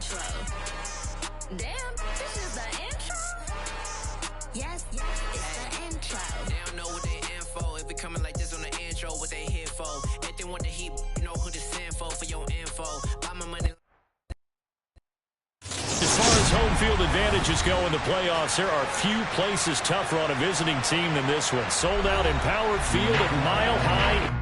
intro. Damn, this is the intro? Yes, it's the intro. They don't know what they in for. If we coming like this on the intro, what they here for? If they want the heat, you know who to send for your info. Buy my money. As far as home field advantages go in the playoffs, there are few places tougher on a visiting team than this one. Sold out Empower Field at Mile High.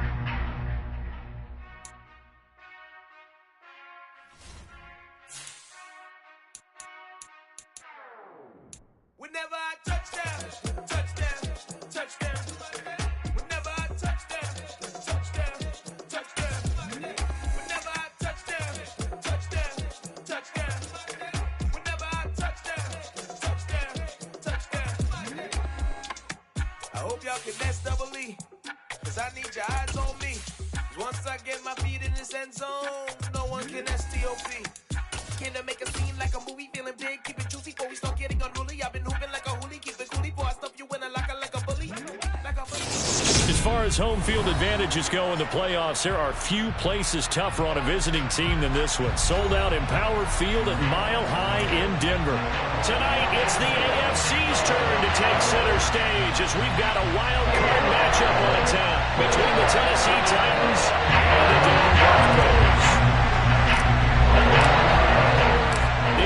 Whenever I touchdown, touchdown, touchdown. Whenever I touchdown, touchdown, touchdown. Whenever I touchdown, touchdown, touchdown. Whenever I touchdown, touchdown. I hope y'all can nest double E, cause I need your eyes on me. 'Cause once I get my feet in this end zone, no one can STOP. Can I make a scene like a movie, feeling big, keep it juicy before we start getting unruly. I've been hooping like a hoolie, keep it coolie before I stuff you in a locker like a bully. As far as home field advantages go in the playoffs, there are few places tougher on a visiting team than this one. Sold out Empower Field at Mile High in Denver. Tonight, it's the AFC's turn to take center stage as we've got a wild card matchup on tap between the Tennessee Titans and the Denver Broncos.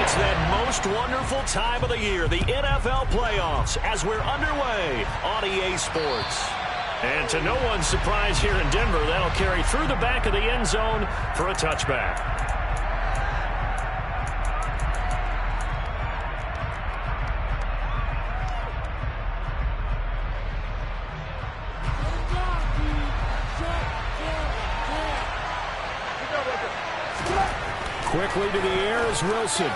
It's that most wonderful time of the year, the NFL playoffs, as we're underway on EA Sports. And to no one's surprise here in Denver, that'll carry through the back of the end zone for a touchback. Quickly to the air is Wilson.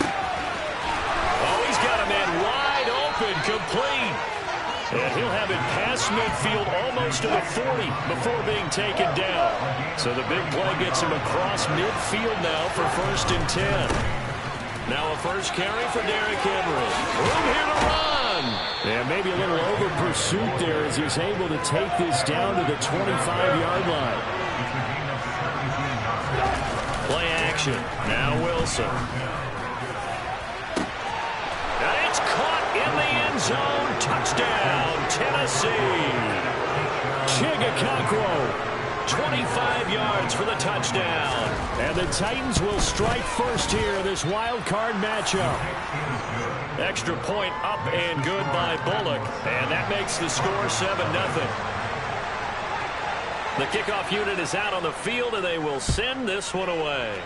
Oh, he's got a man wide open, complete. And he'll have it past midfield almost to the 40 before being taken down. So the big play gets him across midfield now for 1st and 10. Now a first carry for Derrick Henry. Room here to run. And maybe a little over pursuit there as he's able to take this down to the 25-yard line. Play action. Now Wilson. And it's caught in the end zone. Touchdown, Tennessee. Chigakakro. 25 yards for the touchdown. And the Titans will strike first here in this wild card matchup. Extra point up and good by Bullock. And that makes the score 7-0. The kickoff unit is out on the field, and they will send this one away.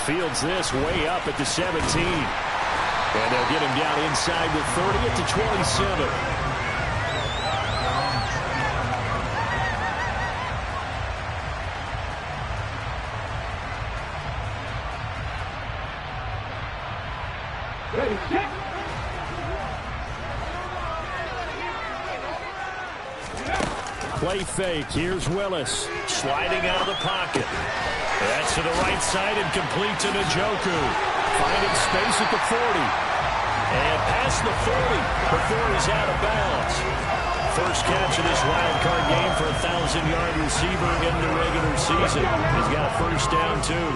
Fields this way up at the 17. And they'll get him down inside the 30 at the 27. Ready, kick! Play fake. Here's Willis. Sliding out of the pocket. That's to the right side and complete to Njoku. Finding space at the 40. And past the 40 before he's out of bounds. First catch of this wild card game for a 1,000-yard receiver in the regular season. He's got a first down, too.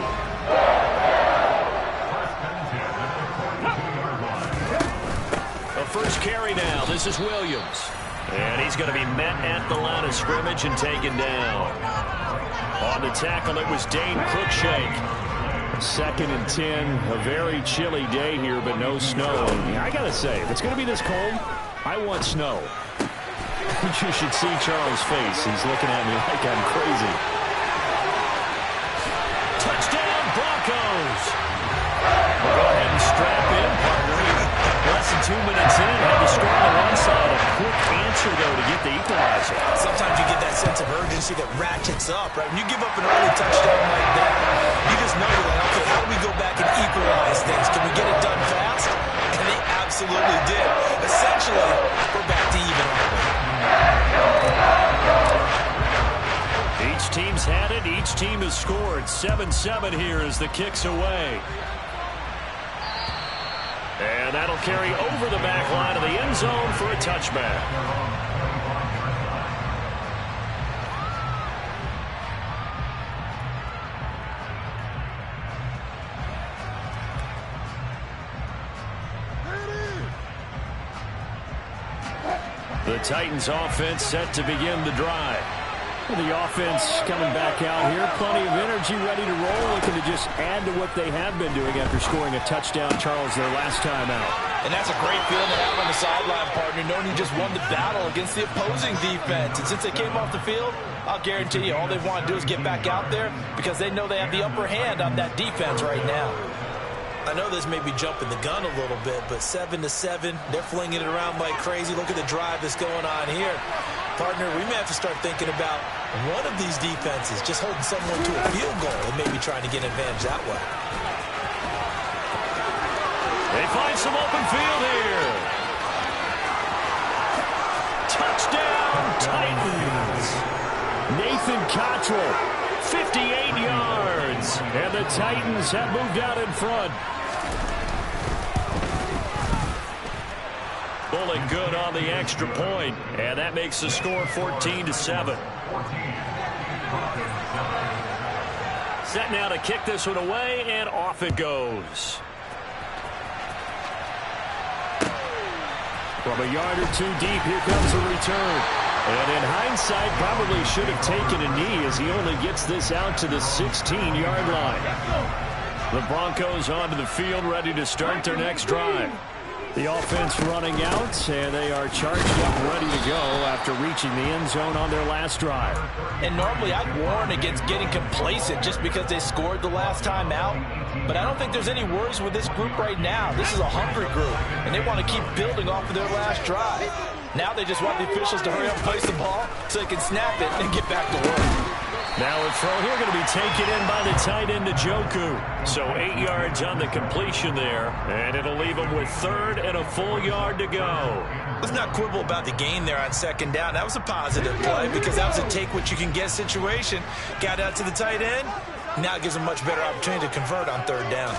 A first carry now. This is Williams. And he's going to be met at the line of scrimmage and taken down. On the tackle, it was Dane Cruikshank. 2nd and 10. A very chilly day here, but no snow. And I got to say, if it's going to be this cold, I want snow. You should see Charles' face. He's looking at me like I'm crazy. Touchdown, Broncos. We'll go ahead and strap in, partner. Less than 2 minutes in, had to score on the one side. A quick answer, though, to get the equalizer. Sometimes you get that sense of urgency that ratchets up, right? When you give up an early touchdown like that, you just know, like, okay, how do we go back and equalize things? Can we get it done fast? And they absolutely did. Essentially, we're back to even, aren't we? Each team's had it. Each team has scored. 7-7 here as the kick's away. And that'll carry over the back line of the end zone for a touchback. The Titans offense set to begin the drive. The offense coming back out here. Plenty of energy, ready to roll, looking to just add to what they have been doing after scoring a touchdown, Charles, their last time out. And that's a great feeling to have on the sideline, partner, knowing you just won the battle against the opposing defense. And since they came off the field, I'll guarantee you all they want to do is get back out there because they know they have the upper hand on that defense right now. I know this may be jumping the gun a little bit, but 7-7, they're flinging it around like crazy. Look at the drive that's going on here. Partner, we may have to start thinking about one of these defenses just holding someone to a field goal and maybe trying to get an advantage that way. They find some open field here. Touchdown, Titans. Nathan Cottrell, 58 yards. And the Titans have moved out in front. Pulling good on the extra point, and that makes the score 14-7. Set now to kick this one away, and off it goes. From a yard or two deep, here comes a return. And in hindsight, probably should have taken a knee as he only gets this out to the 16-yard line. The Broncos onto the field, ready to start their next drive. The offense running out, and they are charged up, ready to go after reaching the end zone on their last drive. And normally I'd warn against getting complacent just because they scored the last time out. But I don't think there's any worries with this group right now. This is a hungry group, and they want to keep building off of their last drive. Now they just want the officials to hurry up and place the ball so they can snap it and get back to work. Now a throw here going to be taken in by the tight end, Njoku. So 8 yards on the completion there, and it'll leave them with third and a full yard to go. Let's not quibble about the gain there on second down. That was a positive play because that was a take-what-you-can-get situation. Got out to the tight end. Now it gives them a much better opportunity to convert on third down.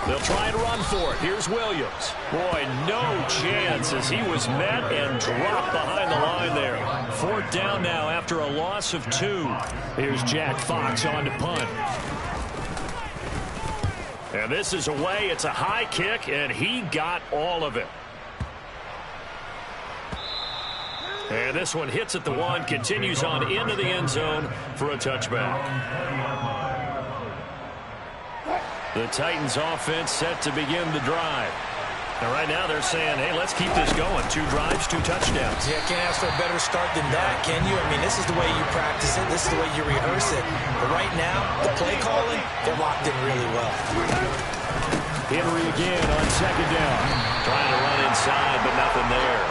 They'll try and run for it. Here's Williams. Boy, no chance as he was met and dropped behind the line there. Fourth down now after a loss of 2. Here's Jack Fox on to punt. And this is away. It's a high kick, and he got all of it. And this one hits at the 1, continues on into the end zone for a touchback. The Titans offense set to begin the drive. And right now they're saying, hey, let's keep this going. 2 drives, 2 touchdowns. Yeah, can't ask for a better start than that, can you? I mean, this is the way you practice it. This is the way you rehearse it. But right now, the play calling, they're locked in really well. Henry again on second down. Trying to run inside, but nothing there.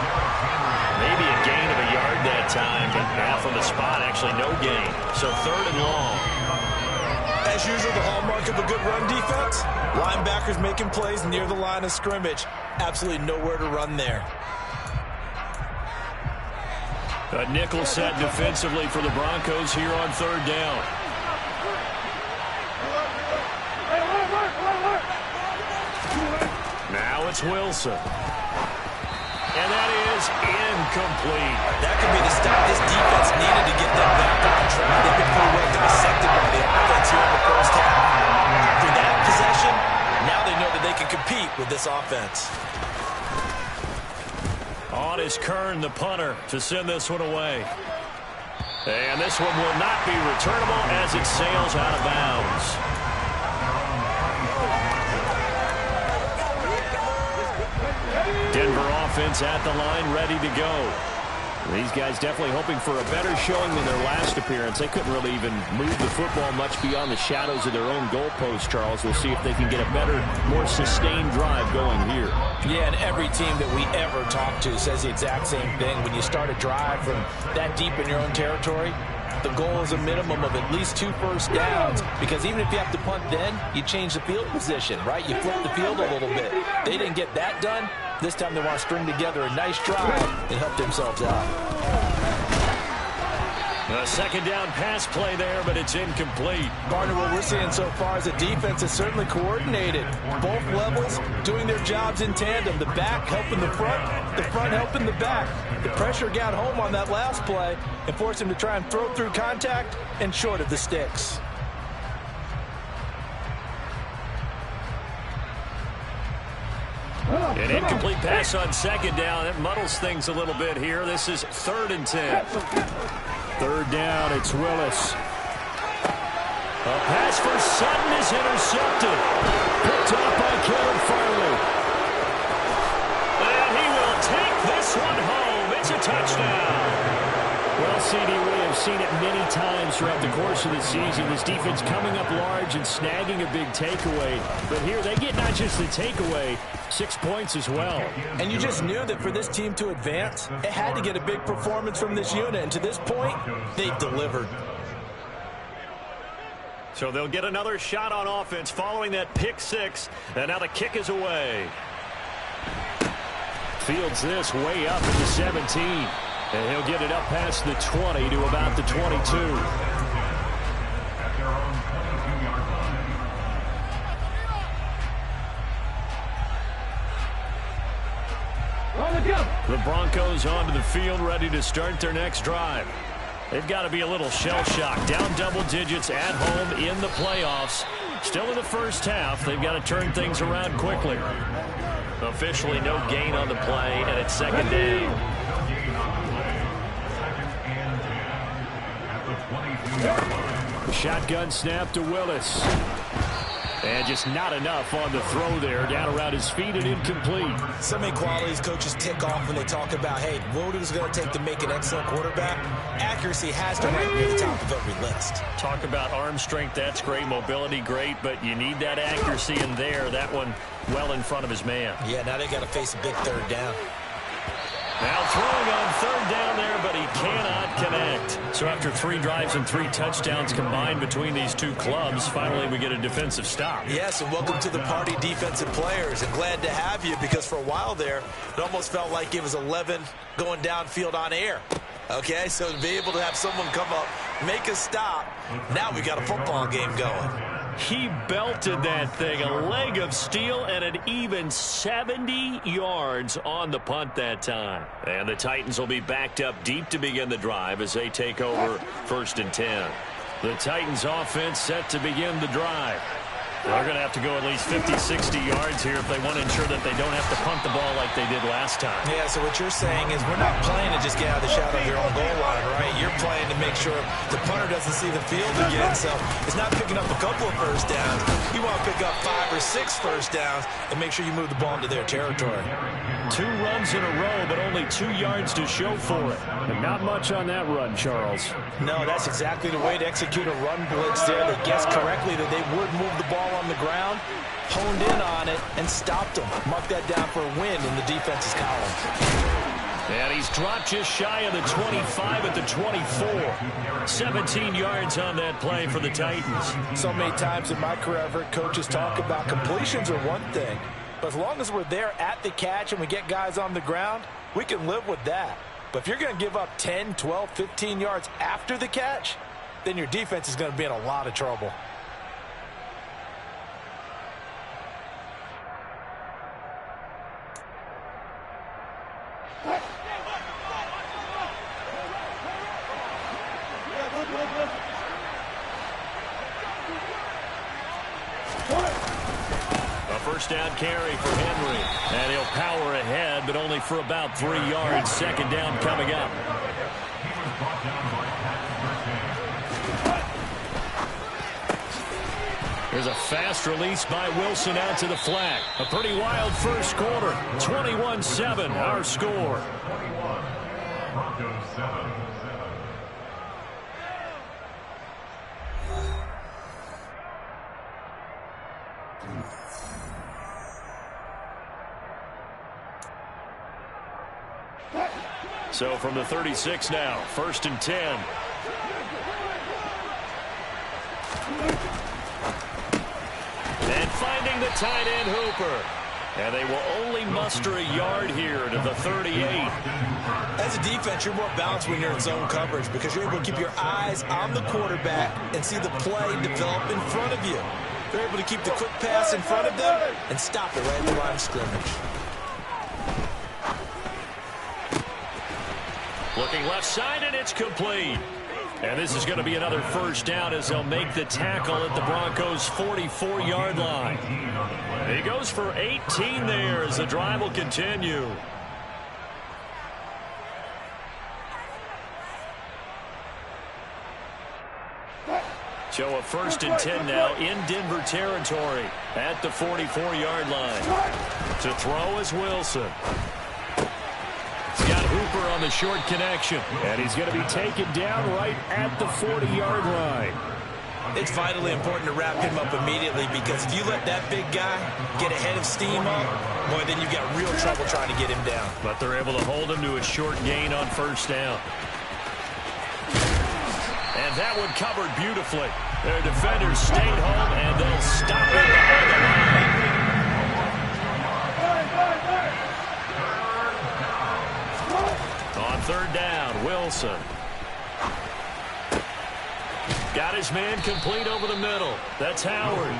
Maybe a gain of a yard that time, but half on the spot, actually no gain. So third and long. As usual, the hallmark of a good run defense, linebackers making plays near the line of scrimmage. Absolutely nowhere to run there. A nickel set defensively for the Broncos here on third down. Now it's Wilson. And that is incomplete. That could be the stop this defense needed to get them back on track. They've been pretty well dissected by the offense here in the first half. After that possession, now they know that they can compete with this offense. On is Kern, the punter, to send this one away. And this one will not be returnable as it sails out of bounds. Denver offense at the line, ready to go. These guys definitely hoping for a better showing than their last appearance. They couldn't really even move the football much beyond the shadows of their own goalpost, Charles. We'll see if they can get a better, more sustained drive going here. Yeah, and every team that we ever talk to says the exact same thing. When you start a drive from that deep in your own territory, the goal is a minimum of at least 2 first downs, because even if you have to punt then, you change the field position, right? You flip the field a little bit. They didn't get that done. This time they want to string together a nice drive and help themselves out. A second down pass play there, but it's incomplete. Partner, what we're seeing so far is the defense is certainly coordinated. Both levels doing their jobs in tandem. The back helping the front helping the back. The pressure got home on that last play and forced him to try and throw through contact and short of the sticks. An incomplete pass on second down. That muddles things a little bit here. This is 3rd and 10. 3rd down, it's Willis. A pass for Sutton is intercepted. Picked up by Kevin Farley. And he will take this one home. It's a touchdown. Well, CD, we have seen it many times throughout the course of the season. This defense coming up large and snagging a big takeaway. But here they get not just the takeaway, 6 points as well. And you just knew that for this team to advance, it had to get a big performance from this unit. And to this point, they've delivered. So they'll get another shot on offense following that pick 6. And now the kick is away. Fields this way up at the 17. And he'll get it up past the 20 to about the 22. The Broncos onto the field, ready to start their next drive. They've got to be a little shell-shocked. Down double digits at home in the playoffs. Still in the first half. They've got to turn things around quickly. Officially no gain on the play, and it's 2nd down. Shotgun snap to Willis. And just not enough on the throw there. Down around his feet and incomplete. So many qualities coaches tick off when they talk about, hey, what is it going to take to make an excellent quarterback? Accuracy has to rank near the top of every list. Talk about arm strength, that's great. Mobility, great. But you need that accuracy in there. That one well in front of his man. Yeah, now they got to face a big 3rd down. Now throwing on 3rd down there, but he cannot connect. So after 3 drives and 3 touchdowns combined between these two clubs, finally we get a defensive stop. Yes, and welcome to the party, defensive players. And glad to have you, because for a while there, it almost felt like it was 11 going downfield on air. Okay, so to be able to have someone come up, make a stop, now we got a football game going. He belted that thing, a leg of steel, and an even 70 yards on the punt that time. And the Titans will be backed up deep to begin the drive as they take over 1st and 10. The Titans offense set to begin the drive. They're going to have to go at least 50, 60 yards here if they want to ensure that they don't have to punt the ball like they did last time. Yeah, so what you're saying is we're not playing to just get out of the shadow of their own goal line, right? You're playing to make sure the punter doesn't see the field again. So it's not picking up a couple of first downs. You want to pick up 5 or 6 first downs and make sure you move the ball into their territory. 2 runs in a row, but only 2 yards to show for it. And not much on that run, Charles. No, that's exactly the way to execute a run blitz there. They guessed correctly that they would move the ball on the ground, honed in on it, and stopped them. Mark that down for a win in the defense's column. And he's dropped just shy of the 25 at the 24. 17 yards on that play for the Titans. So many times in my career, I've heard coaches talk about completions are one thing, but as long as we're there at the catch and we get guys on the ground, we can live with that. But if you're going to give up 10, 12, 15 yards after the catch, then your defense is going to be in a lot of trouble. A first down carry for Henry. And he'll power ahead, but only for about 3 yards. 2nd down coming up. There's a fast release by Wilson out to the flat. A pretty wild first quarter. 21-7, our score. So from the 36 now, 1st and 10. And finding the tight end Hooper. And they will only muster a yard here to the 38. As a defense, you're more balanced when you're in zone coverage because you're able to keep your eyes on the quarterback and see the play develop in front of you. They're able to keep the quick pass in front of them and stop it right at the line of scrimmage. Looking left side, and it's complete. And this is going to be another first down as they'll make the tackle at the Broncos' 44-yard line. He goes for 18 there as the drive will continue. So a 1st and 10 now in Denver territory at the 44-yard line. To throw is Wilson. He's got Hooper on the short connection. And he's going to be taken down right at the 40-yard line. It's vitally important to wrap him up immediately, because if you let that big guy get ahead of steam up, boy, then you've got real trouble trying to get him down. But they're able to hold him to a short gain on first down. And that one covered beautifully. Their defenders stayed home, and they'll stop it behind the line. On 3rd down, Wilson. Got his man complete over the middle. That's Howard.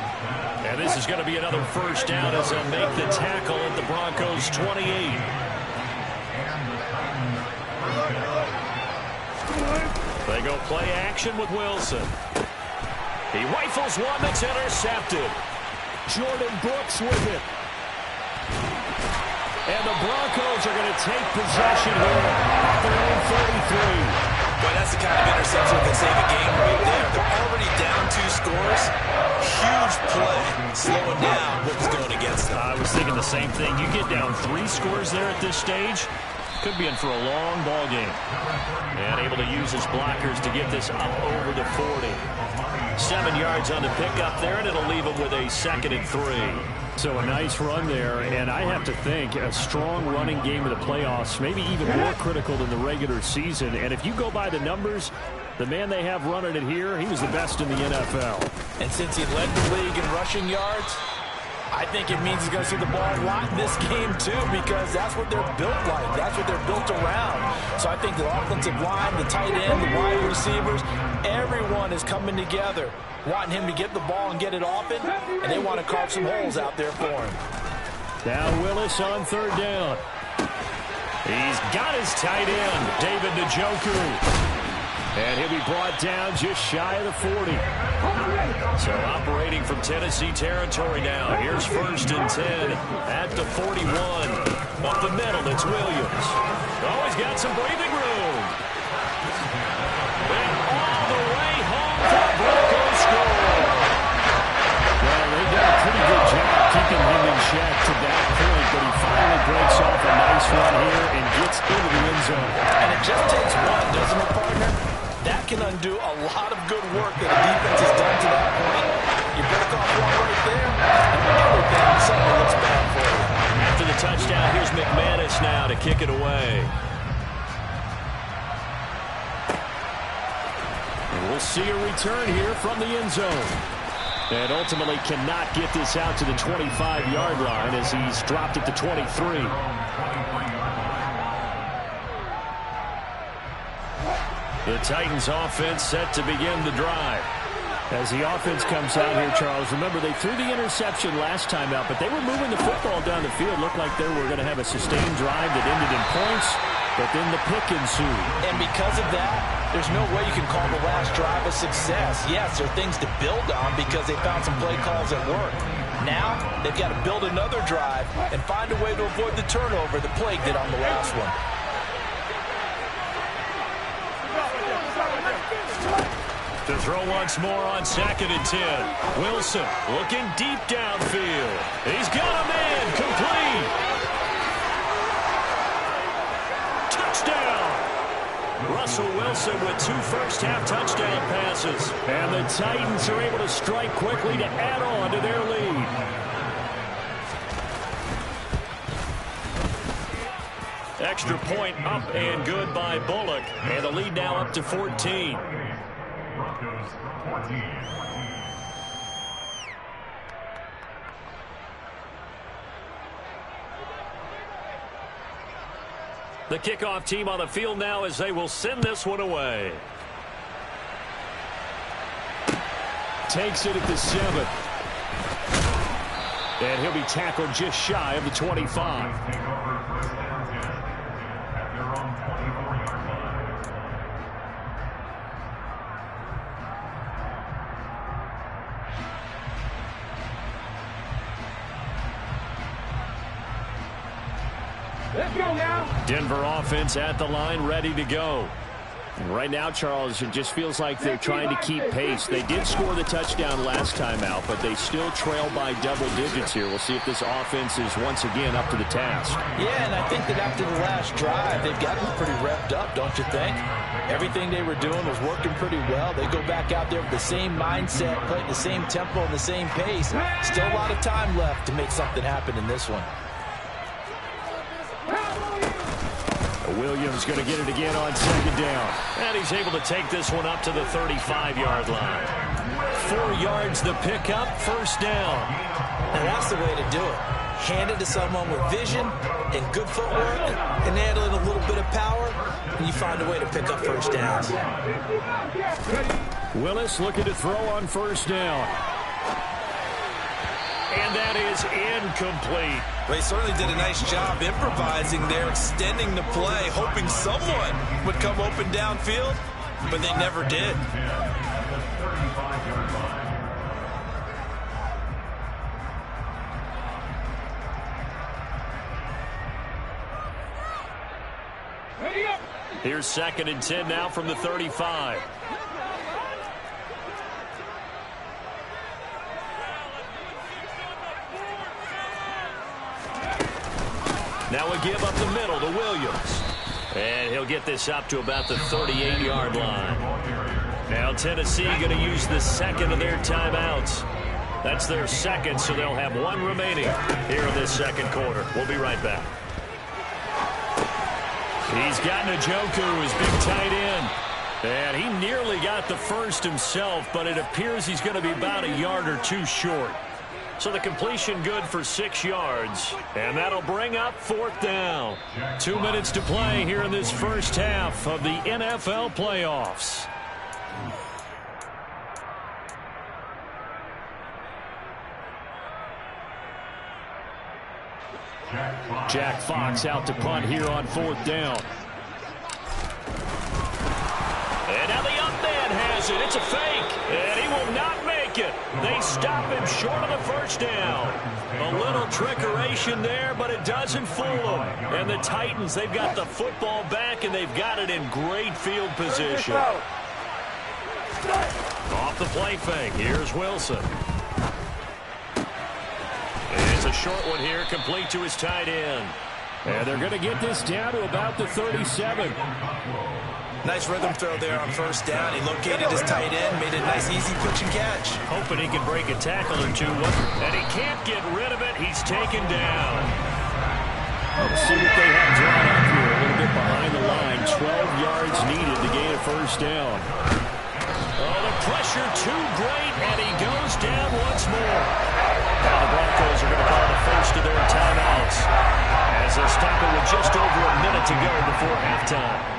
And this is going to be another first down as they'll make the tackle at the Broncos' 28. They go play action with Wilson. He rifles one that's intercepted. Jordan Brooks with it. And the Broncos are going to take possession here at their own 43. Boy, that's the kind of interception that can save a game right there. They're already down 2 scores. Huge play, slowing down what was going against them. I was thinking the same thing. You get down 3 scores there at this stage, could be in for a long ball game. And able to use his blockers to get this up over the 40. 7 yards on the pickup there, and it'll leave him with a 2nd and 3. So a nice run there, and I have to think a strong running game of the playoffs, maybe even more critical than the regular season. And if you go by the numbers, the man they have running it here, he was the best in the NFL. And since he led the league in rushing yards, I think it means he's going to see the ball a lot in this game, too, because that's what they're built like. That's what they're built around. So I think the offensive line, the tight end, the wide receivers, everyone is coming together, wanting him to get the ball and get it often, and they want to carve some holes out there for him. Now Willis on 3rd down. He's got his tight end, David Njoku. And he'll be brought down just shy of the 40. So operating from Tennessee territory now. Here's 1st and 10 at the 41. Up the middle, it's Williams. Oh, he's got some breathing room. And all the way home for the Broncos score. Well, they did a pretty good job keeping him in check to that point, but he finally breaks off a nice run here and gets into the end zone. And it just takes one, doesn't it, partner? That can undo a lot of good work that the defense has done to that point. You break off one right there, and everything suddenly looks bad for you. After the touchdown, here's McManus now to kick it away. And we'll see a return here from the end zone. And ultimately cannot get this out to the 25-yard line as he's dropped at the 23. The Titans offense set to begin the drive. As the offense comes out here, Charles, remember they threw the interception last time out, but they were moving the football down the field. Looked like they were going to have a sustained drive that ended in points, but then the pick ensued. And because of that, there's no way you can call the last drive a success. Yes, there are things to build on because they found some play calls that work. Now, they've got to build another drive and find a way to avoid the turnover the Plague did on the last one. To throw once more on 2nd and 10. Wilson looking deep downfield. He's got a man complete. Touchdown. Russell Wilson with 2 first-half touchdown passes. And the Titans are able to strike quickly to add on to their lead. Extra point up and good by Bullock. And the lead now up to 14. The kickoff team on the field now as they will send this one away. Takes it at the 7. And he'll be tackled just shy of the 25. Let's go now. Denver offense at the line, ready to go. And right now, Charles, it just feels like they're trying to keep pace. They did score the touchdown last time out, but they still trail by double digits here. We'll see if this offense is once again up to the task. Yeah, and I think that after the last drive, they've gotten pretty revved up, don't you think? Everything they were doing was working pretty well. They go back out there with the same mindset, playing the same tempo and the same pace. Still a lot of time left to make something happen in this one. Williams going to get it again on second down. And he's able to take this one up to the 35-yard line. 4 yards the pickup, first down. And that's the way to do it. Hand it to someone with vision and good footwork and add in a little bit of power, and you find a way to pick up first downs. Willis looking to throw on first down. And that is incomplete. They certainly did a nice job improvising there, extending the play, hoping someone would come open downfield, but they never did. Here's 2nd and 10 now from the 35. Now a give up the middle to Williams. And he'll get this up to about the 38-yard line. Now Tennessee going to use the second of their timeouts. That's their second, so they'll have one remaining here in this second quarter. We'll be right back. He's got Njoku, his big tight end. And he nearly got the first himself, but it appears he's going to be about a yard or two short. So the completion good for 6 yards. And that'll bring up 4th down. 2 minutes to play here in this first half of the NFL playoffs. Jack Fox out to punt here on 4th down. And now the up man has it. It's a fake. And he will not make it. They stop him short of the first down. A little trickeration there, but it doesn't fool them. And the Titans, they've got the football back, and they've got it in great field position. Off the play fake. Here's Wilson. It's a short one here, complete to his tight end. And they're going to get this down to about the 37. Nice rhythm throw there on first down. He located his tight end, made a nice easy pitch and catch. Hoping he can break a tackle or two. And he can't get rid of it. He's taken down. Let's see what they have drawn up here. A little bit behind the line. 12 yards needed to gain a first down. Oh, the pressure too great, and he goes down once more. Now the Broncos are going to call the first of their timeouts as they'll stop it with just over a minute to go before halftime.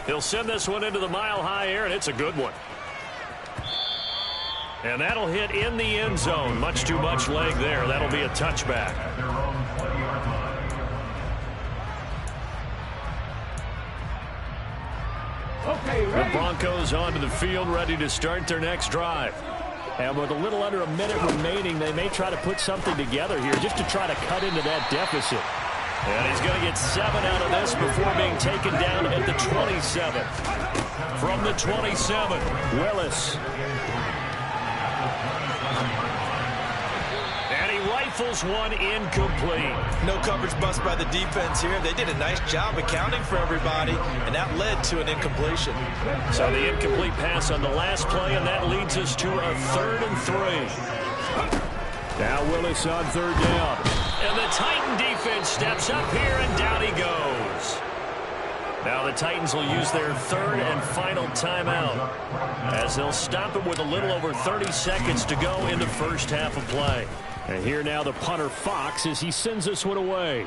He'll send this one into the mile-high air, and it's a good one. And that'll hit in the end zone. Much too much leg there. That'll be a touchback. The Broncos onto the field, ready to start their next drive. And with a little under a minute remaining, they may try to put something together here just to try to cut into that deficit. And he's going to get 7 out of this before being taken down at the 27. From the 27, Willis. And he rifles one incomplete. No coverage bust by the defense here. They did a nice job accounting for everybody, and that led to an incompletion. So the incomplete pass on the last play, and that leads us to a 3rd and 3. Now Willis on 3rd down. And the Titan defense steps up here, and down he goes. Now the Titans will use their 3rd and final timeout as they'll stop it with a little over 30 seconds to go in the first half of play. And here now the punter Fox as he sends this one away.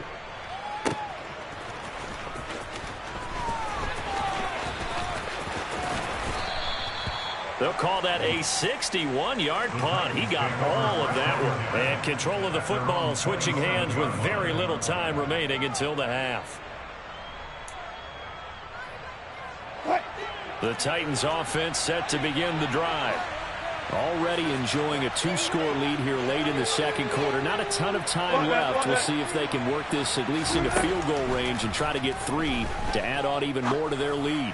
They'll call that a 61-yard punt. He got all of that one. And control of the football, switching hands with very little time remaining until the half. The Titans offense set to begin the drive. Already enjoying a 2-score lead here late in the second quarter. Not a ton of time left. We'll see if they can work this at least into field goal range and try to get 3 to add on even more to their lead.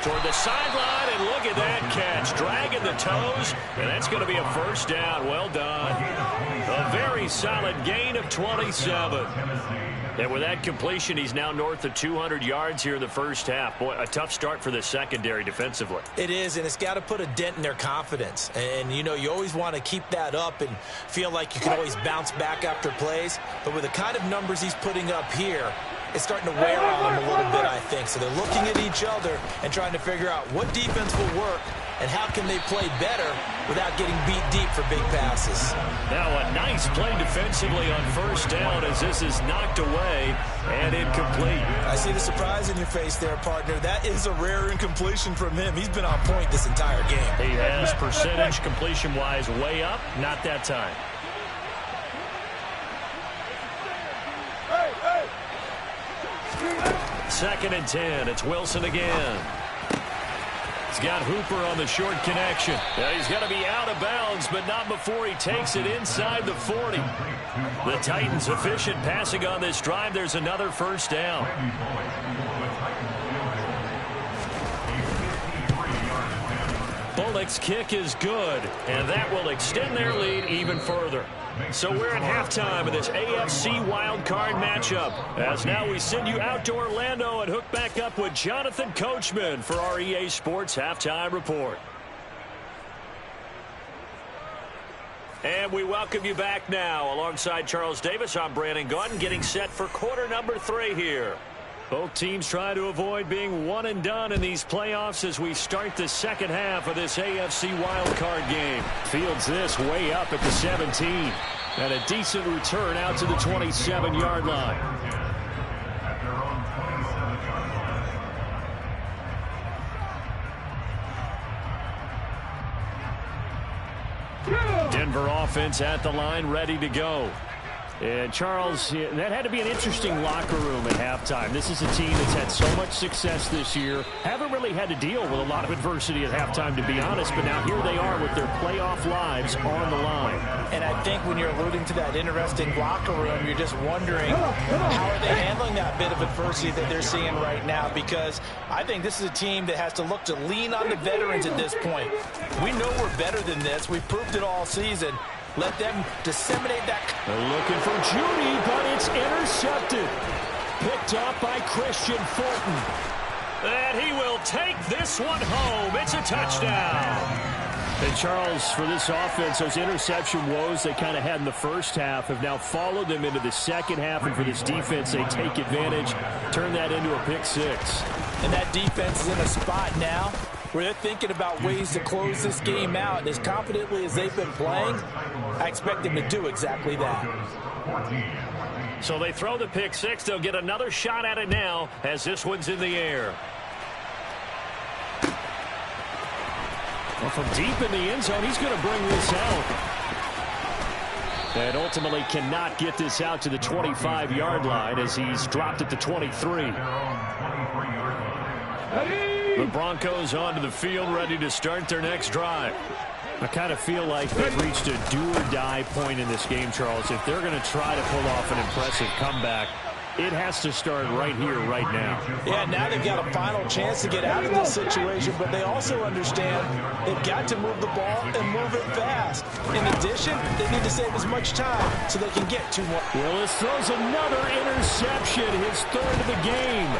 Toward the sideline, and look at that catch. Dragging the toes, and that's going to be a first down. Well done. A very solid gain of 27. And with that completion, he's now north of 200 yards here in the first half. Boy, a tough start for the secondary defensively. It is, and it's got to put a dent in their confidence. And, you know, you always want to keep that up and feel like you can always bounce back after plays. But with the kind of numbers he's putting up here, it's starting to wear on them a little bit, I think. So they're looking at each other and trying to figure out what defense will work and how can they play better without getting beat deep for big passes. Now a nice play defensively on first down as this is knocked away and incomplete. I see the surprise in your face there, partner. That is a rare incompletion from him. He's been on point this entire game. He has percentage completion-wise way up, not that time. Second and 10. It's Wilson again. He's got Hooper on the short connection. Yeah, he's got to be out of bounds, but not before he takes it inside the 40. The Titans efficient passing on this drive. There's another first down. Bullock's kick is good, and that will extend their lead even further. So we're at halftime of this AFC wildcard matchup. As now we send you out to Orlando and hook back up with Jonathan Coachman for our EA Sports Halftime Report. And we welcome you back now. Alongside Charles Davis, I'm Brandon Gunn, getting set for quarter number 3 here. Both teams try to avoid being one and done in these playoffs as we start the second half of this AFC wildcard game. Fields this way up at the 17. And a decent return out to the 27-yard line. Denver offense at the line, ready to go. And, Charles, that had to be an interesting locker room at halftime. This is a team that's had so much success this year. Haven't really had to deal with a lot of adversity at halftime, to be honest. But now here they are with their playoff lives on the line. And I think when you're alluding to that interesting locker room, you're just wondering how are they handling that bit of adversity that they're seeing right now. Because I think this is a team that has to look to lean on the veterans at this point. We know we're better than this. We've proved it all season. Let them disseminate that. They're looking for Judy, but it's intercepted. Picked up by Christian Fulton. And he will take this one home. It's a touchdown. And, Charles, for this offense, those interception woes they kind of had in the first half have now followed them into the second half. And for this defense, they take advantage, turn that into a pick 6. And that defense is in a spot now where they're thinking about ways to close this game out. And as confidently as they've been playing, I expect them to do exactly that. So they throw the pick 6. They'll get another shot at it now as this one's in the air. Well, from deep in the end zone, he's going to bring this out. And ultimately cannot get this out to the 25-yard line as he's dropped at the 23. The Broncos onto the field, ready to start their next drive. I kind of feel like they've reached a do-or-die point in this game, Charles. If they're going to try to pull off an impressive comeback, it has to start right here, right now. Yeah, now they've got a final chance to get out of this situation, but they also understand they've got to move the ball and move it fast. In addition, they need to save as much time so they can get 2 more. Willis throws another interception, his 3rd of the game.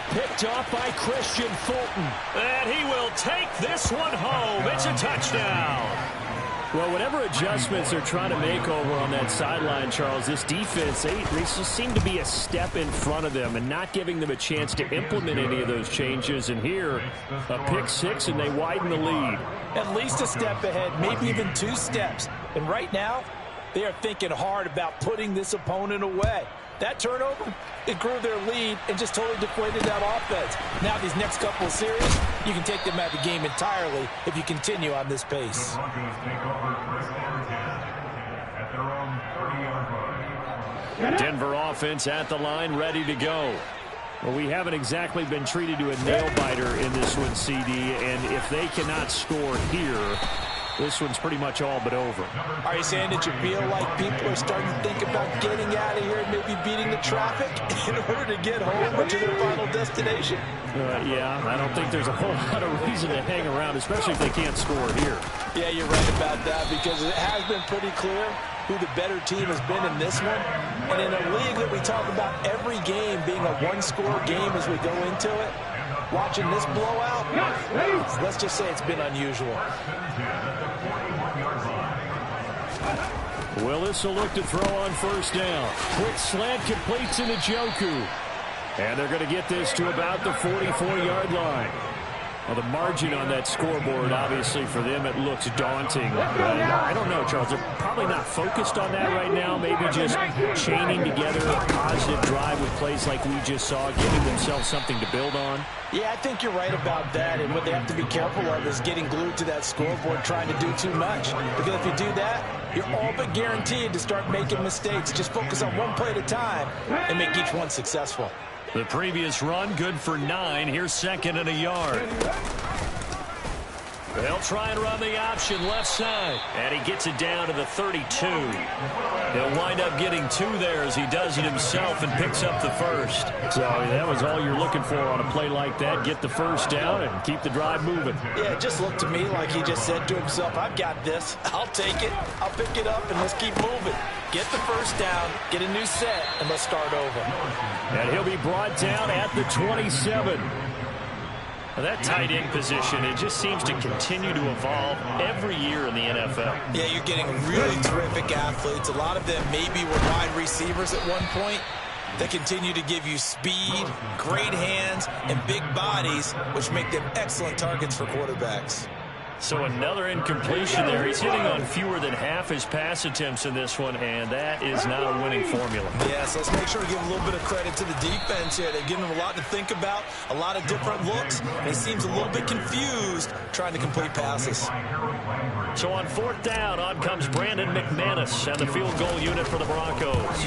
Picked off by Christian Fulton. And he will take this one home. It's a touchdown. Well, whatever adjustments they're trying to make over on that sideline, Charles, this defense, they just seem to be a step in front of them and not giving them a chance to implement any of those changes. And here, a pick 6, and they widen the lead. At least a step ahead, maybe even 2 steps. And right now, they are thinking hard about putting this opponent away. That turnover, it grew their lead and just totally deflated that offense. Now these next couple of series, you can take them out of the game entirely if you continue on this pace. Denver offense at the line, ready to go. Well, we haven't exactly been treated to a nail-biter in this one, CD, and if they cannot score here, this one's pretty much all but over. Are you saying that you feel like people are starting to think about getting out of here and maybe beating the traffic in order to get home or to their final destination? Yeah, I don't think there's a whole lot of reason to hang around, especially if they can't score here. Yeah, you're right about that, because it has been pretty clear who the better team has been in this one. And in a league that we talk about every game being a one-score game as we go into it, watching this blowout, let's just say it's been unusual. Willis will look to throw on first down. Quick slant completes into Joku. And they're going to get this to about the 44-yard line. Well, the margin on that scoreboard, obviously, for them, it looks daunting. I don't know, Charles. They're probably not focused on that right now. Maybe just chaining together a positive drive with plays like we just saw, giving themselves something to build on. Yeah, I think you're right about that. And what they have to be careful of is getting glued to that scoreboard, trying to do too much. Because if you do that, you're all but guaranteed to start making mistakes. Just focus on one play at a time and make each one successful. The previous run, good for 9. Here's second and a yard. They'll try and run the option left side. And he gets it down to the 32. He'll wind up getting 2 there as he does it himself and picks up the first. So that was all you're looking for on a play like that. Get the first down and keep the drive moving. Yeah, it just looked to me like he just said to himself, I've got this. I'll take it. I'll pick it up, and let's keep moving. Get the first down, get a new set, and let's start over. And he'll be brought down at the 27. That tight end position, it just seems to continue to evolve every year in the NFL. Yeah, you're getting really terrific athletes. A lot of them maybe were wide receivers at one point. They continue to give you speed, great hands, and big bodies, which make them excellent targets for quarterbacks. So another incompletion there. He's hitting on fewer than half his pass attempts in this one, and that is not a winning formula. Yeah, so let's make sure to give a little bit of credit to the defense here. They've given him a lot to think about, a lot of different looks, and he seems a little bit confused trying to complete passes. So on 4th down, on comes Brandon McManus and the field goal unit for the Broncos.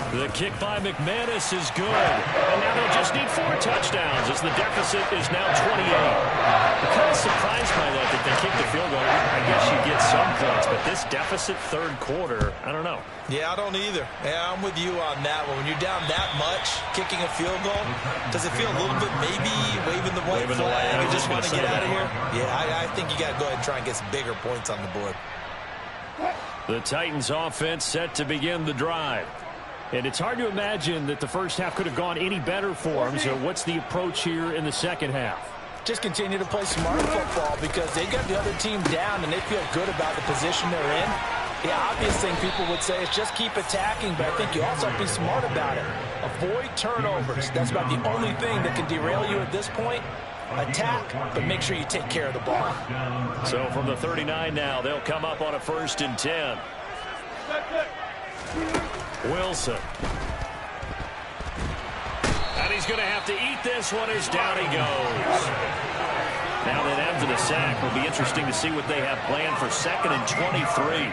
The kick by McManus is good. And now they'll just need 4 touchdowns as the deficit is now 28. I'm kind of surprised by that they kicked the field goal. I guess you get some points, but this deficit 3rd quarter, I don't know. Yeah, I don't either. Yeah, I'm with you on that one. When you're down that much, kicking a field goal, does it feel a little bit maybe waving the white flag? You just want to get out of here? Yeah, I think you got to go ahead and try and get some bigger points on the board. The Titans offense set to begin the drive. And it's hard to imagine that the first half could have gone any better for them. So what's the approach here in the second half? Just continue to play smart football because they got the other team down and they feel good about the position they're in. The obvious thing people would say is just keep attacking, but I think you also have to be smart about it. Avoid turnovers. That's about the only thing that can derail you at this point. Attack, but make sure you take care of the ball. So from the 39 now, they'll come up on a 1st and 10. Wilson. And he's going to have to eat this one as down he goes. Now that after the sack, will be interesting to see what they have planned for 2nd and 23.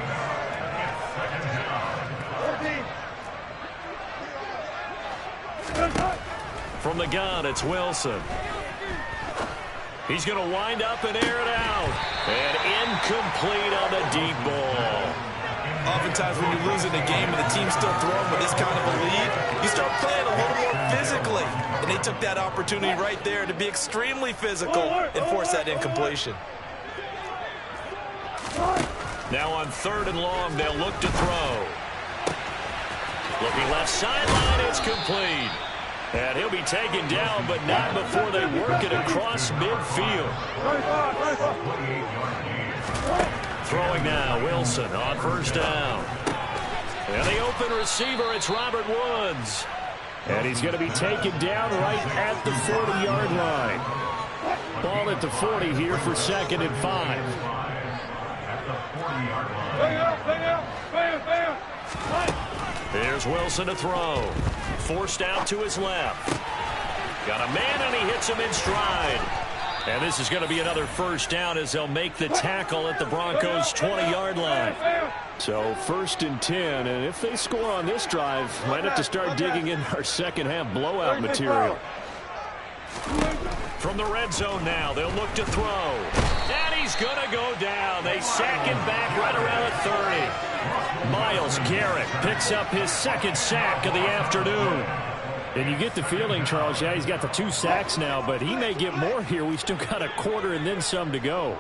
From the gun, it's Wilson. He's going to wind up and air it out. And incomplete on the deep ball. Oftentimes when you're losing a game and the team's still throwing with this kind of a lead, you start playing a little more physically. And they took that opportunity right there to be extremely physical and force that incompletion. Now on 3rd and long, they'll look to throw. Looking left sideline, it's complete. And he'll be taken down, but not before they work it across midfield. Throwing now, Wilson on 1st down. And the open receiver, it's Robert Woods. And he's going to be taken down right at the 40-yard line. Ball at the 40 here for 2nd and 5. Here's Wilson to throw. Forced out to his left. Got a man, and he hits him in stride. And this is going to be another 1st down as they'll make the tackle at the Broncos' 20-yard line. So 1st and 10, and if they score on this drive, might have to start digging in our second half blowout material. From the red zone now, they'll look to throw. And he's going to go down. They sack him back right around the 30. Myles Garrett picks up his 2nd sack of the afternoon. And you get the feeling, Charles, yeah, he's got the 2 sacks now, but he may get more here. We still got a quarter and then some to go.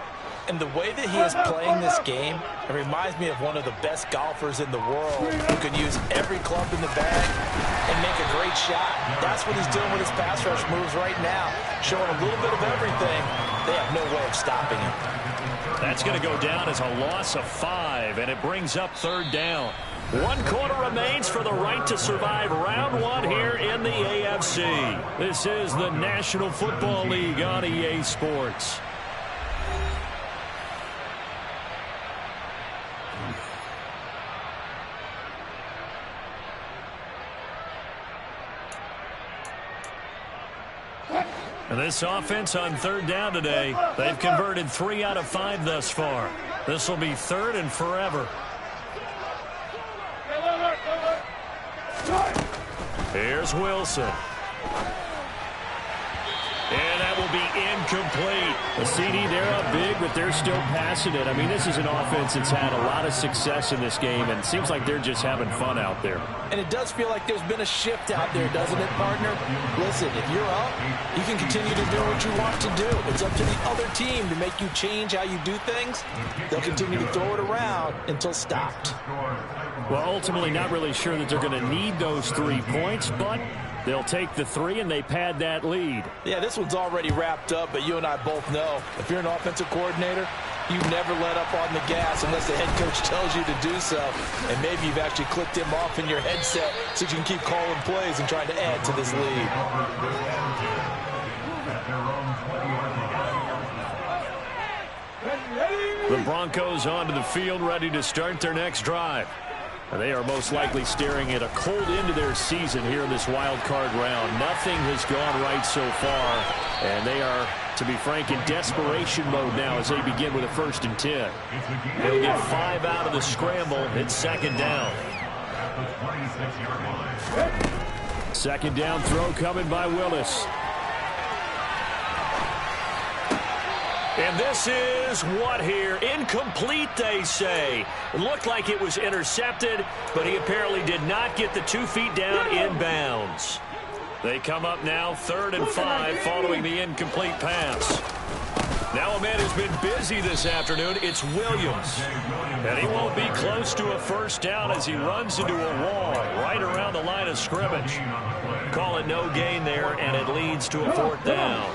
And the way that he is playing this game, it reminds me of one of the best golfers in the world who can use every club in the bag and make a great shot. That's what he's doing with his pass rush moves right now, showing a little bit of everything. They have no way of stopping him. That's going to go down as a loss of 5, and it brings up 3rd down. 1 quarter remains for the right to survive round 1 here in the AFC. This is the National Football League on EA Sports. And this offense on 3rd down today, they've converted 3 out of 5 thus far. This will be 3rd and forever. Here's Wilson. And that will be incomplete. The CD, they're up big, but they're still passing it. I mean, this is an offense that's had a lot of success in this game, and it seems like they're just having fun out there. And it does feel like there's been a shift out there, doesn't it, partner? Listen, if you're up, you can continue to do what you want to do. It's up to the other team to make you change how you do things. They'll continue to throw it around until stopped. Well, ultimately, not really sure that they're going to need those 3 points, but they'll take the 3 and they pad that lead. Yeah, this one's already wrapped up, but you and I both know if you're an offensive coordinator, you never let up on the gas unless the head coach tells you to do so. And maybe you've actually clicked him off in your headset so you can keep calling plays and trying to add to this lead. The Broncos onto the field, ready to start their next drive. And they are most likely staring at a cold end to their season here in this wild card round. Nothing has gone right so far, and they are, to be frank, in desperation mode now as they begin with a 1st and 10. They'll get 5 out of the scramble. It's 2nd down. 2nd down throw coming by Willis. And this is what here? Incomplete, they say. It looked like it was intercepted, but he apparently did not get the 2 feet down in bounds. They come up now 3rd and 5 following the incomplete pass. Now a man who's been busy this afternoon, it's Williams. And he won't be close to a 1st down as he runs into a wall right around the line of scrimmage. Call it no gain there, and it leads to a 4th down.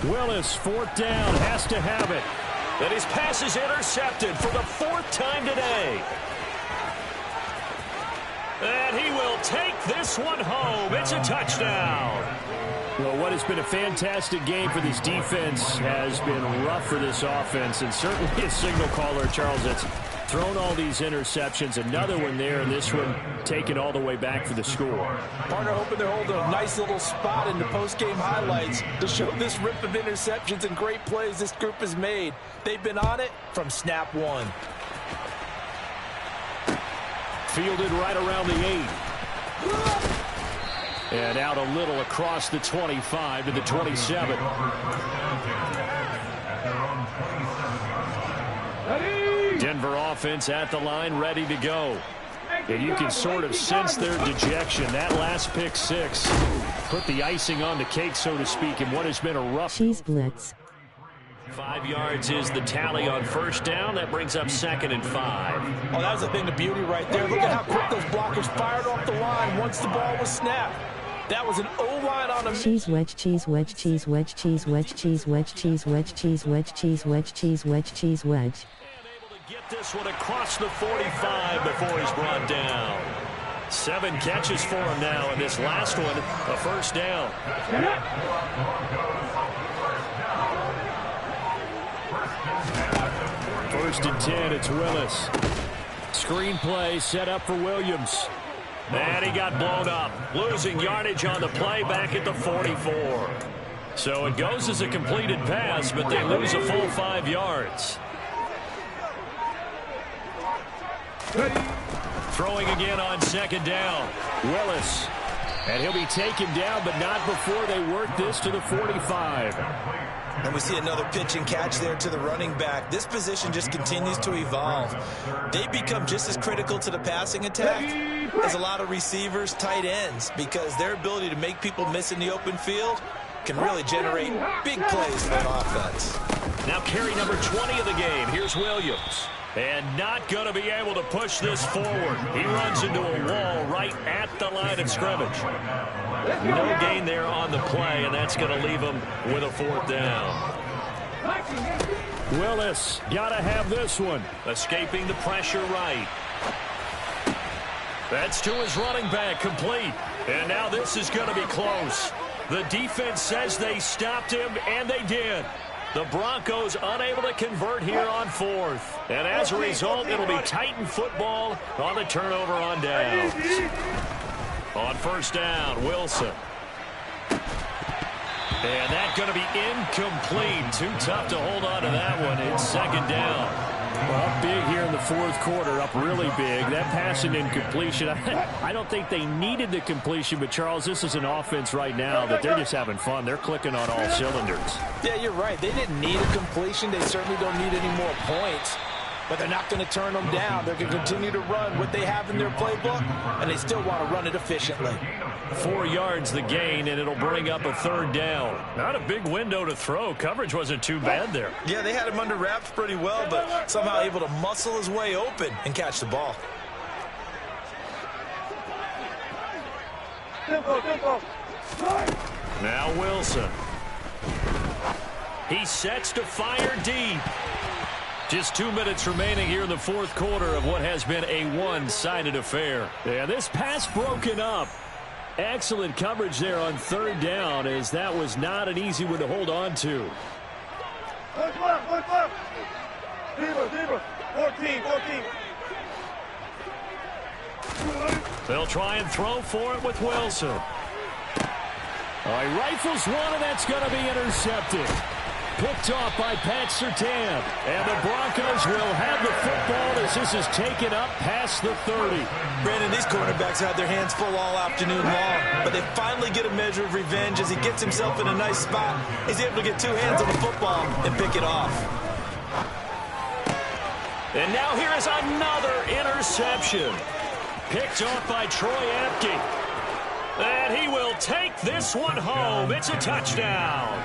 Willis, 4th down, has to have it. And his pass is intercepted for the 4th time today. And he will take this one home. It's a touchdown. Well, what has been a fantastic game for this defense has been rough for this offense, and certainly a signal caller, Charles, that's thrown all these interceptions. Another one there, and this one taken all the way back for the score. Partner hoping they're holding a nice little spot in the post-game highlights to show this rip of interceptions and great plays this group has made. They've been on it from snap 1. Fielded right around the 8. And out a little across the 25 to the 27. Denver offense at the line, ready to go. And you can sort of sense their dejection. That last pick 6 put the icing on the cake, so to speak, in what has been a rough cheese blitz. 5 yards is the tally on 1st down. That brings up 2nd and 5. Oh, that was a thing of beauty right there. Look at how quick those blockers fired off the line once the ball was snapped. That was an O-line on a cheese wedge, cheese wedge, cheese wedge, cheese wedge, cheese wedge, cheese wedge, cheese wedge, cheese wedge, cheese wedge, cheese wedge. And able to get this one across the 45 before he's brought down. 7 catches for him now, and this last one, a 1st down. First and 10, it's Willis. Screen play set up for Williams. And he got blown up, losing yardage on the play back at the 44. So it goes as a completed pass, but they lose a full 5 yards. Throwing again on second down. Willis. And he'll be taken down, but not before they work this to the 45. And we see another pitch and catch there to the running back. This position just continues to evolve. They become just as critical to the passing attack as a lot of receivers, tight ends, because their ability to make people miss in the open field can really generate big plays for an offense. Now carry number 20 of the game. Here's Williams. And not going to be able to push this forward. He runs into a wall right at the line of scrimmage. No gain there on the play, and that's going to leave him with a 4th down. Willis, got to have this one. Escaping the pressure right. That's to his running back, complete. And now this is going to be close. The defense says they stopped him, and they did. The Broncos unable to convert here on 4th. And as a result, it'll be Titan football on the turnover on downs. On 1st down, Wilson. And that's going to be incomplete. Too tough to hold on to that one. It's 2nd down. Well, up big here in the 4th quarter, up really big. That pass and incompletion, I don't think they needed the completion, but Charles, this is an offense right now that they're just having fun. They're clicking on all cylinders. Yeah, you're right. They didn't need a completion. They certainly don't need any more points, but they're not going to turn them down. They're going to continue to run what they have in their playbook, and they still want to run it efficiently. 4 yards the gain, and it'll bring up a 3rd down. Not a big window to throw. Coverage wasn't too bad there. Yeah, they had him under wraps pretty well, but somehow able to muscle his way open and catch the ball. Now Wilson. He sets to fire deep. Just 2 minutes remaining here in the 4th quarter of what has been a one-sided affair. Yeah, this pass broken up. Excellent coverage there on 3rd down, as that was not an easy one to hold on to. Look left. Deeper. 14. They'll try and throw for it with Wilson. All right, rifles one, and that's going to be intercepted. Picked off by Pat Surtain. And the Broncos will have the football as this is taken up past the 30. Brandon, these quarterbacks had their hands full all afternoon long, but they finally get a measure of revenge as he gets himself in a nice spot. He's able to get 2 hands on the football and pick it off. And now here is another interception. Picked off by Troy Apke. And he will take this one home. It's a touchdown.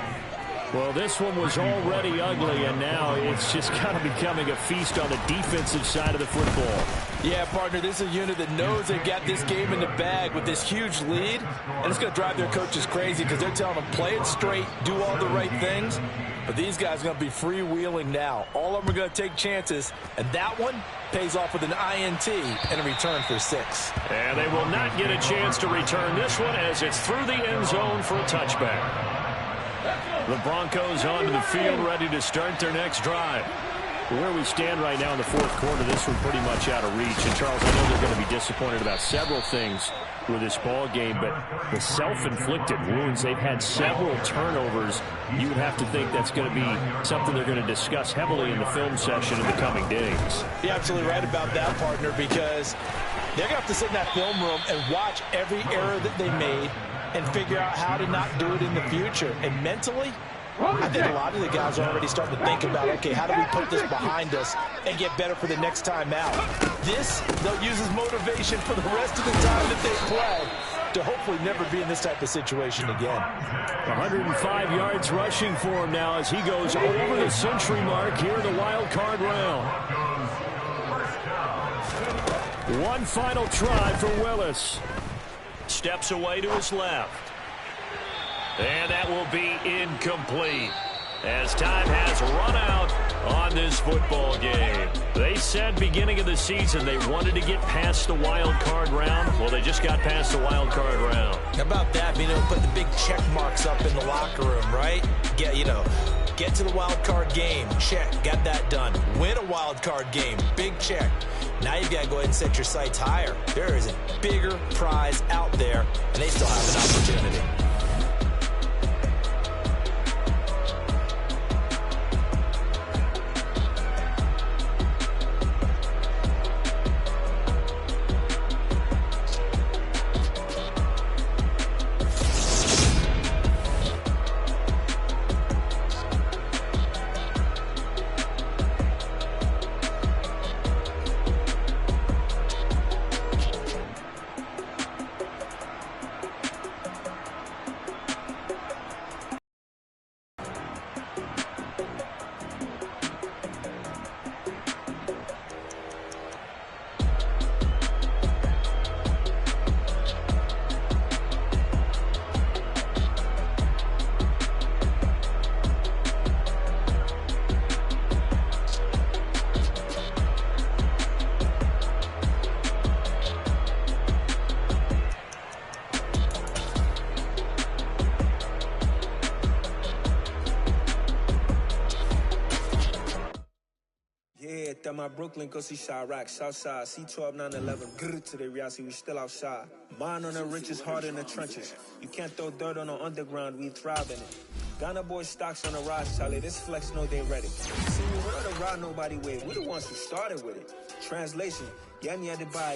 Well, this one was already ugly, and now it's just kind of becoming a feast on the defensive side of the football. Yeah, partner, this is a unit that knows they got this game in the bag with this huge lead, and it's going to drive their coaches crazy because they're telling them play it straight, do all the right things. But these guys are going to be freewheeling now. All of them are going to take chances, and that one pays off with an INT and a return for 6. And they will not get a chance to return this one as it's through the end zone for a touchback. The Broncos onto the field, ready to start their next drive. Where we stand right now in the 4th quarter, this one pretty much out of reach. And, Charles, I know they're going to be disappointed about several things with this ball game, but the self-inflicted wounds, they've had several turnovers. You would have to think that's going to be something they're going to discuss heavily in the film session in the coming days. You're absolutely right about that, partner, because they're going to have to sit in that film room and watch every error that they made and figure out how to not do it in the future. And mentally, I think a lot of the guys are already starting to think about, okay, how do we put this behind us and get better for the next time out? This, they'll use as motivation for the rest of the time that they play to hopefully never be in this type of situation again. 105 yards rushing for him now as he goes over the century mark here in the wild card round. One final try for Willis. Steps away to his left. And that will be incomplete as time has run out on this football game. They said beginning of the season they wanted to get past the wild card round. Well, they just got past the wild card round. How about that? Being able to put the big check marks up in the locker room, right? Get to the wild card game. Check. Got that done. Win a wild card game. Big check. Now you've got to go ahead and set your sights higher. There is a bigger prize out there, and they still have an opportunity. looked at my Brooklyn, cause he shot rack, Southside, C12, 911, grrr to the reality, we still outside. Mine on the richest, heart in the trenches. You can't throw dirt on the underground, we thrive in it. Ghana boy stocks on the rise, Charlie, this flex know they ready. See, we were the ride nobody with, we the ones who started with it. Translation, yeah, me had to buy